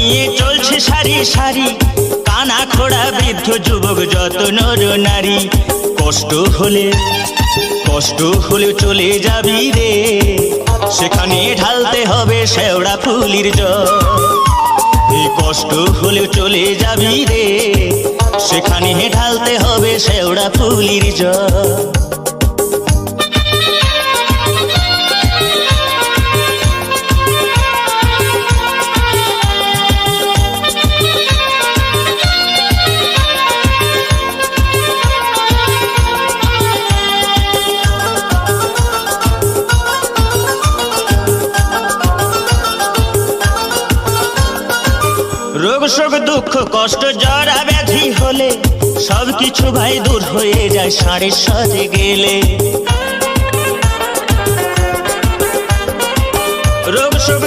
নিয়ে চলছে সারি সারি, কানা খোড়া বৃদ্ধ যুবক যত নর নারী। কষ্ট হলে চলে যাবি রে, সেখানে ঢালতে হবে শেওড়া ফুলির জল। এই কষ্ট হলে চলে যাবি রে, সেখানে ঢালতে হবে শেওড়া ফুলির জল। রোগ শোক দুঃখ কষ্ট জরা ব্যাধি হলে সবকিছু ভাই দূর হয়ে যায় ষাঁড়ের সাথে গেলে। রোগ শোক